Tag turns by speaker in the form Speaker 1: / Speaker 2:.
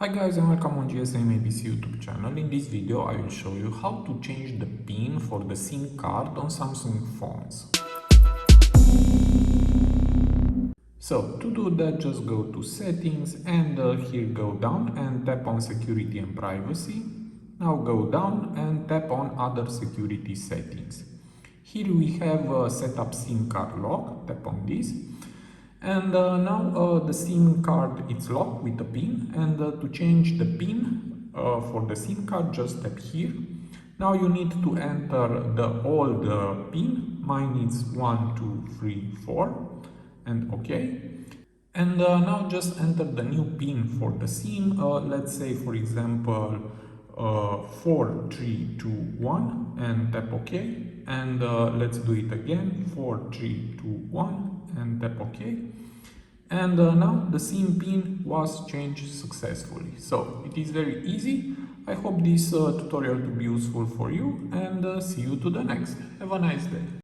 Speaker 1: Hi guys and welcome on GSM ABC YouTube channel. In this video I will show you how to change the pin for the SIM card on Samsung phones. So to do that, just go to settings and here go down and tap on security and privacy. Now go down and tap on other security settings. Here we have set up SIM card lock, tap on this. And now the SIM card is locked with the pin, and to change the pin for the SIM card, just tap here. Now you need to enter the old pin. Mine is 1234 and OK. And now just enter the new pin for the SIM. Let's say for example 4321 and tap OK. And let's do it again, 4321 and tap OK. And now the SIM pin was changed successfully. So it is very easy. I hope this tutorial to be useful for you and see you to the next. Have a nice day.